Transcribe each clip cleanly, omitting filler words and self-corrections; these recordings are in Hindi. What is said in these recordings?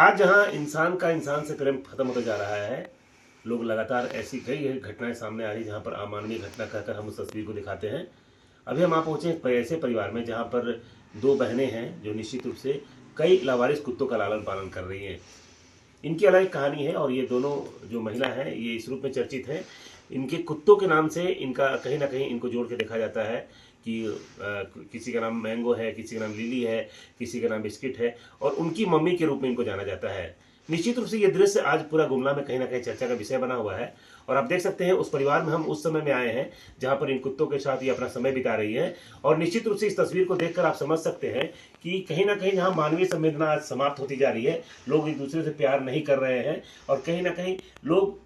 आज जहां इंसान का इंसान से प्रेम खत्म होता जा रहा है, लोग लगातार ऐसी कई घटनाएं सामने आ रही जहां पर अमानवीय घटना कहकर हम उस तस्वीर को दिखाते हैं। अभी हम आ पहुंचे एक ऐसे परिवार में जहां पर दो बहनें हैं जो निश्चित रूप से कई लावारिस कुत्तों का लालन पालन कर रही हैं। इनकी अलग एक कहानी है और ये दोनों जो महिला हैं ये इस रूप में चर्चित हैं। इनके कुत्तों के नाम से इनका कहीं ना कहीं इनको जोड़ के देखा जाता है कि किसी का नाम मैंगो है, किसी का नाम लिली है, किसी का नाम बिस्किट है और उनकी मम्मी के रूप में इनको जाना जाता है। निश्चित रूप से ये दृश्य आज पूरा गुमला में कहीं ना कहीं चर्चा का विषय बना हुआ है और आप देख सकते हैं उस परिवार में हम उस समय में आए हैं जहां पर इन कुत्तों के साथ ये अपना समय बिता रही है। और निश्चित रूप से इस तस्वीर को देखकर आप समझ सकते हैं कि कहीं ना कहीं जहां मानवीय संवेदना आज समाप्त होती जा रही है, लोग एक दूसरे से प्यार नहीं कर रहे हैं और कहीं ना कहीं लोग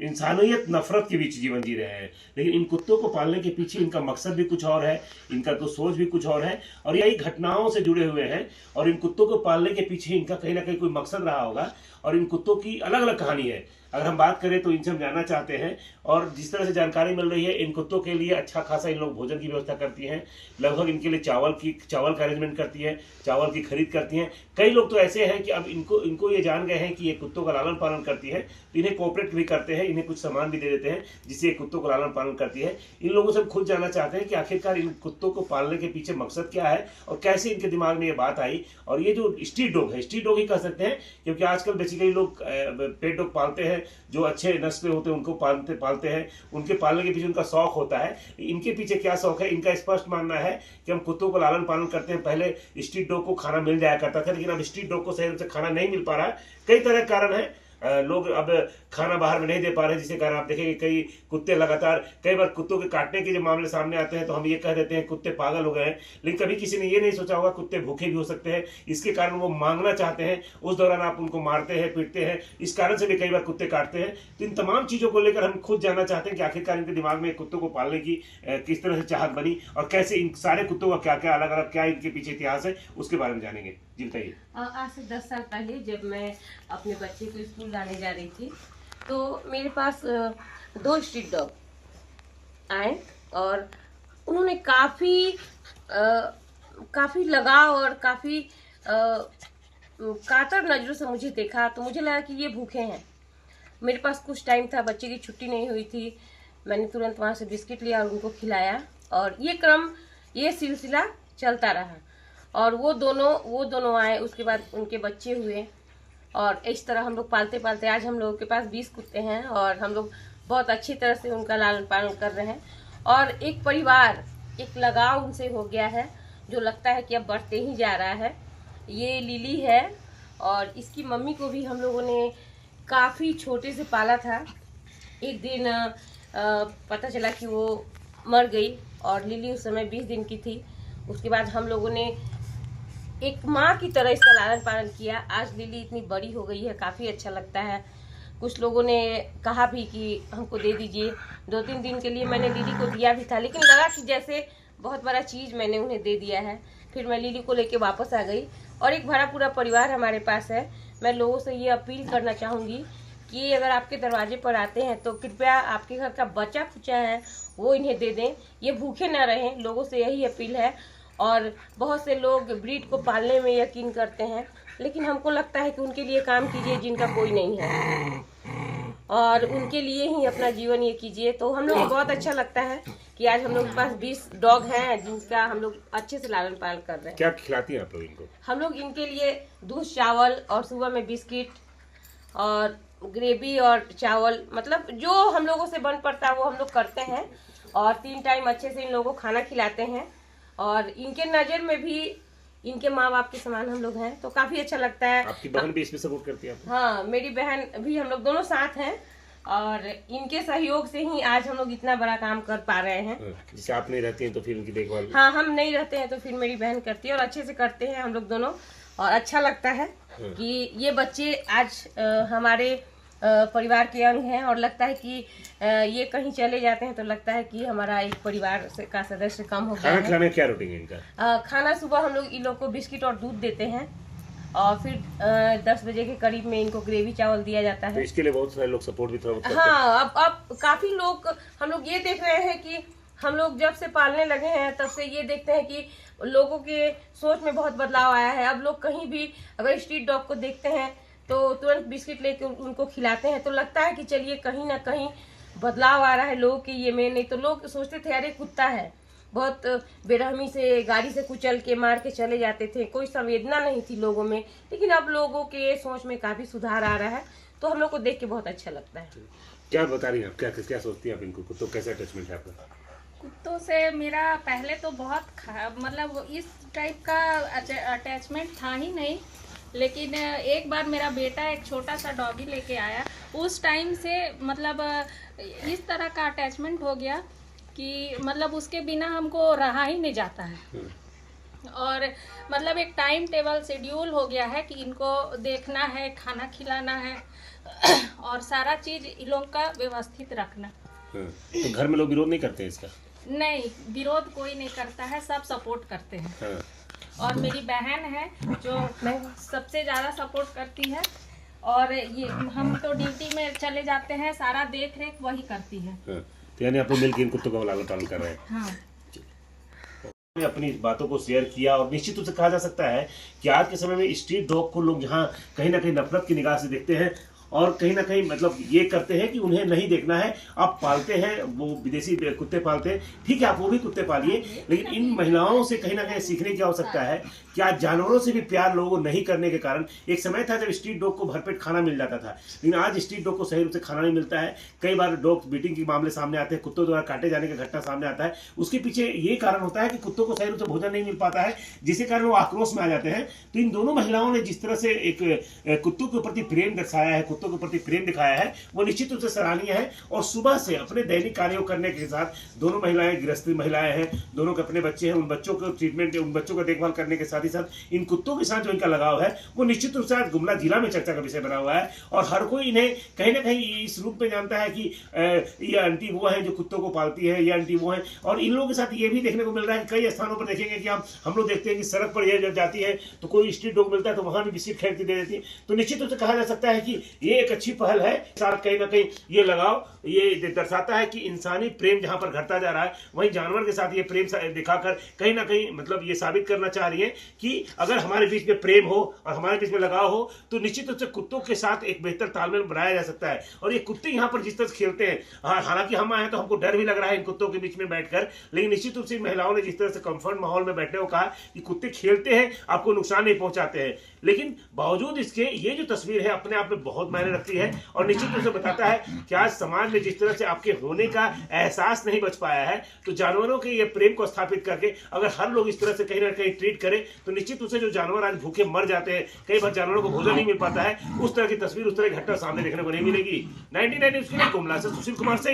इंसानियत नफरत के बीच जीवन जी रहे हैं। लेकिन इन कुत्तों को पालने के पीछे इनका मकसद भी कुछ और है, इनका तो सोच भी कुछ और है और यही घटनाओं से जुड़े हुए हैं। और इन कुत्तों को पालने के पीछे इनका कहीं ना कहीं कोई मकसद रहा होगा और इन कुत्तों की अलग अलग कहानी है। अगर हम बात करें तो इनसे हम जानना चाहते हैं और जिस तरह से जानकारी मिल रही है इन कुत्तों के लिए अच्छा खासा इन लोग भोजन की व्यवस्था करती हैं। लगभग इनके लिए चावल का अरेंजमेंट करती है, चावल की खरीद करती हैं। कई लोग तो ऐसे हैं कि अब इनको ये जान गए हैं कि ये कुत्तों का लालन पालन करती है तो इन्हें कोऑपरेट भी करते हैं, इन्हें कुछ सामान भी दे देते हैं जिससे ये कुत्तों को लालन पालन करती है। इन लोगों से हम खुद जानना चाहते हैं कि आखिरकार इन कुत्तों को पालने के पीछे मकसद क्या है और कैसे इनके दिमाग में ये बात आई। और ये जो स्ट्रीट डॉग है, स्ट्रीट डॉग ही कह सकते हैं क्योंकि आजकल बेसिकली लोग पेट डॉग पालते हैं, जो अच्छे नस्ल होते हैं उनको पालते हैं, उनके पालने के पीछे उनका शौक होता है। इनके पीछे क्या शौक है, इनका स्पष्ट मानना है कि हम कुत्तों को लालन पालन करते हैं। पहले स्ट्रीट डॉग को खाना मिल जाया करता था लेकिन अब स्ट्रीट डॉग को सही रूप से खाना नहीं मिल पा रहा है। कई तरह के कारण है, लोग अब खाना बाहर में नहीं दे पा रहे, जिसके कारण आप देखेंगे कई कुत्ते लगातार, कई बार कुत्तों के काटने के जो मामले सामने आते हैं तो हम ये कह देते हैं कुत्ते पागल हो गए हैं। लेकिन कभी किसी ने ये नहीं सोचा होगा कुत्ते भूखे भी हो सकते हैं, इसके कारण वो मांगना चाहते हैं, उस दौरान आप उनको मारते हैं, पीटते हैं, इस कारण से भी कई बार कुत्ते काटते हैं। तो इन तमाम चीज़ों को लेकर हम खुद जानना चाहते हैं कि आखिरकार इनके दिमाग में कुत्तों को पालने की किस तरह से चाहत बनी और कैसे इन सारे कुत्तों का क्या क्या अलग अलग क्या इनके पीछे इतिहास है, उसके बारे में जानेंगे। जी बताइए। आज से 10 साल पहले जब मैं अपने बच्चे को स्कूल लाने जा रही थी तो मेरे पास 2 स्ट्रीट डॉग आए और उन्होंने काफ़ी लगाव और काफ़ी कातर नज़रों से मुझे देखा तो मुझे लगा कि ये भूखे हैं। मेरे पास कुछ टाइम था, बच्चे की छुट्टी नहीं हुई थी, मैंने तुरंत वहाँ से बिस्किट लिया और उनको खिलाया और ये सिलसिला चलता रहा। और वो दोनों आए, उसके बाद उनके बच्चे हुए और इस तरह हम लोग पालते पालते आज हम लोगों के पास 20 कुत्ते हैं और हम लोग बहुत अच्छी तरह से उनका लालन पालन कर रहे हैं। और एक परिवार, एक लगाव उनसे हो गया है जो लगता है कि अब बढ़ते ही जा रहा है। ये लिली है और इसकी मम्मी को भी हम लोगों ने काफ़ी छोटे से पाला था। एक दिन पता चला कि वो मर गई और लिली उस समय 20 दिन की थी। उसके बाद हम लोगों ने एक माँ की तरह इसका लालन पालन किया। आज लिली इतनी बड़ी हो गई है, काफ़ी अच्छा लगता है। कुछ लोगों ने कहा भी कि हमको दे दीजिए, 2-3 दिन के लिए मैंने लिली को दिया भी था लेकिन लगा कि जैसे बहुत बड़ा चीज़ मैंने उन्हें दे दिया है। फिर मैं लिली को लेके वापस आ गई और एक भरा पूरा परिवार हमारे पास है। मैं लोगों से ये अपील करना चाहूँगी कि अगर आपके दरवाजे पर आते हैं तो कृपया आपके घर का बचा खुचा है वो इन्हें दे दें, ये भूखे ना रहें। लोगों से यही अपील है। और बहुत से लोग ब्रीड को पालने में यकीन करते हैं लेकिन हमको लगता है कि उनके लिए काम कीजिए जिनका कोई नहीं है और उनके लिए ही अपना जीवन ये कीजिए। तो हम लोग को बहुत अच्छा लगता है कि आज हम लोग के पास 20 डॉग हैं जिनका हम लोग अच्छे से लालन पालन कर रहे हैं। क्या खिलाती हैं आप लोग इनको? हम लोग इनके लिए दूध, चावल और सुबह में बिस्किट और ग्रेवी और चावल, मतलब जो हम लोगों से बन पड़ता है वो हम लोग करते हैं और 3 टाइम अच्छे से इन लोगों को खाना खिलाते हैं। और इनके नज़र में भी इनके माँ बाप के समान हम लोग हैं तो काफ़ी अच्छा लगता है। आपकी बहन भी इसमें सपोर्ट करती है? हाँ, मेरी बहन भी, हम लोग दोनों साथ हैं और इनके सहयोग से ही आज हम लोग इतना बड़ा काम कर पा रहे हैं। जैसे आप नहीं रहती हैं तो फिर उनकी देखभाल? हाँ, हम नहीं रहते हैं तो फिर मेरी बहन करती है और अच्छे से करते हैं हम लोग दोनों। और अच्छा लगता है कि ये बच्चे आज हमारे परिवार के अंग हैं और लगता है कि ये कहीं चले जाते हैं तो लगता है कि हमारा एक परिवार का सदस्य कम हो गया है। खाना खिलाने क्या रूटीन है इनका? खाना सुबह हम लोग इन लोग को बिस्किट और दूध देते हैं और फिर 10 बजे के करीब में इनको ग्रेवी चावल दिया जाता है। तो इसके लिए बहुत सारे लोग सपोर्ट भी थोड़ा बहुत करते हैं। हाँ, अब काफी लोग, हम लोग ये देख रहे हैं कि हम लोग जब से पालने लगे हैं तब से ये देखते हैं कि लोगों के सोच में बहुत बदलाव आया है। अब लोग कहीं भी अगर स्ट्रीट डॉग को देखते हैं तो तुरंत बिस्किट लेके उनको खिलाते हैं, तो लगता है कि चलिए कहीं ना कहीं बदलाव आ रहा है लोगों के ये में। नहीं तो लोग सोचते थे अरे कुत्ता है, बहुत बेरहमी से गाड़ी से कुचल के मार के चले जाते थे, कोई संवेदना नहीं थी लोगों में। लेकिन अब लोगों के सोच में काफी सुधार आ रहा है, तो हम लोग को देख के बहुत अच्छा लगता है। क्या बता रही हैं आप, क्या सोचती हैं आप इनको, कुत्तों कैसे अटैचमेंट है आपका? कुत्तों से मेरा पहले तो बहुत मतलब इस टाइप का अटैचमेंट था ही नहीं, लेकिन एक बार मेरा बेटा एक छोटा सा डॉगी लेके आया, उस टाइम से मतलब इस तरह का अटैचमेंट हो गया कि मतलब उसके बिना हमको रहा ही नहीं जाता है। और मतलब एक टाइम टेबल शेड्यूल हो गया है कि इनको देखना है, खाना खिलाना है और सारा चीज इन लोग का व्यवस्थित रखना। तो घर में लोग विरोध नहीं करते इसका? नहीं, विरोध कोई नहीं करता है, सब सपोर्ट करते हैं। और मेरी बहन है जो सबसे ज्यादा सपोर्ट करती है, और ये हम तो ड्यूटी में चले जाते हैं, सारा देख रेख वही करती है। तो यानी आप लोग मिलकर इन कुत्तों का लालन पालन कर रहे हैं। हाँ। ने अपनी बातों को शेयर किया, और निश्चित रूप से कहा जा सकता है कि आज के समय में स्ट्रीट डॉग को लोग जहाँ कहीं ना कहीं नफरत की निगाह से देखते हैं, और कहीं ना कहीं मतलब ये करते हैं कि उन्हें नहीं देखना है। आप पालते हैं, वो विदेशी कुत्ते पालते हैं, ठीक है, आप वो भी कुत्ते पालिए, लेकिन इन महिलाओं से कहीं ना कहीं सीखने की आवश्यकता है कि आज जानवरों से भी प्यार लोगों को नहीं करने के कारण, एक समय था जब स्ट्रीट डॉग को भरपेट खाना मिल जाता था, लेकिन आज स्ट्रीट डॉग को सही रूप से खाना नहीं मिलता है। कई बार डॉग बीटिंग के मामले सामने आते हैं, कुत्तों द्वारा काटे जाने का घटना सामने आता है। उसके पीछे ये कारण होता है कि कुत्तों को सही रूप से भोजन नहीं मिल पाता है, जिसके कारण वो आक्रोश में आ जाते हैं। तो इन दोनों महिलाओं ने जिस तरह से एक कुत्तों के प्रति प्रेम दर्शाया है, कुत्तों के प्रति प्रेम दिखाया है, वो निश्चित रूप से सराहनीय है। और सुबह से अपने दैनिक कार्यों करने के साथ दोनों महिलाएं गृहस्थी महिलाएं हैं, दोनों के अपने बच्चे हैं, उन बच्चों को ट्रीटमेंट, उन बच्चों का देखभाल करने के साथ ही साथ इन कुत्तों के साथ जो इनका लगाव है वो निश्चित रूप से आज गुमला जिला में चर्चा का विषय बना हुआ है। और हर कोई इन्हें कहीं ना कहीं इस रूप में जानता है कि ये आंटी वो है जो कुत्तों को पालती है, ये आंटी वो है। और इन लोगों के साथ ये भी देखने को मिल रहा है कि कई स्थानों पर देखेंगे कि हम लोग देखते हैं कि सड़क पर ये जब जाती है तो कोई स्ट्रीट डॉग मिलता है तो वहां भी बिस्किट खरीद के दे देती है। तो निश्चित रूप से कहा जा सकता है कि ये एक अच्छी पहल है। साथ कहीं ना कहीं ये लगाव ये दर्शाता है कि इंसानी प्रेम जहां पर घटता जा रहा है, वहीं जानवर के साथ ये प्रेम दिखाकर कहीं ना कहीं मतलब ये साबित करना चाह रही है कि अगर हमारे बीच में प्रेम हो और हमारे बीच में लगाव हो तो निश्चित रूप से कुत्तों के साथ एक बेहतर तालमेल बनाया जा सकता है। और ये कुत्ते यहाँ पर जिस तरह से खेलते हैं, हालांकि हम आए तो हमको डर भी लग रहा है इन कुत्तों के बीच में बैठकर, लेकिन निश्चित रूप से महिलाओं ने जिस तरह से कंफर्ट माहौल में बैठने को कहा कि कुत्ते खेलते हैं, आपको नुकसान नहीं पहुंचाते हैं, लेकिन बावजूद इसके ये जो तस्वीर है अपने आप में बहुत मायने रखती है। और निश्चित रूप से बताता है कि आज समाज में जिस तरह से आपके होने का एहसास नहीं बच पाया है, तो जानवरों के ये प्रेम को स्थापित करके अगर हर लोग इस तरह से कहीं ना कहीं ट्रीट करें तो निश्चित रूप से जो जानवर आज भूखे मर जाते हैं, कई बार जानवरों को भोजन नहीं मिल पाता है, उस तरह की तस्वीर, उस तरह की घटना सामने देखने को नहीं मिलेगी। 99 न्यूज़ के लिए गुमला से सुशील कुमार से।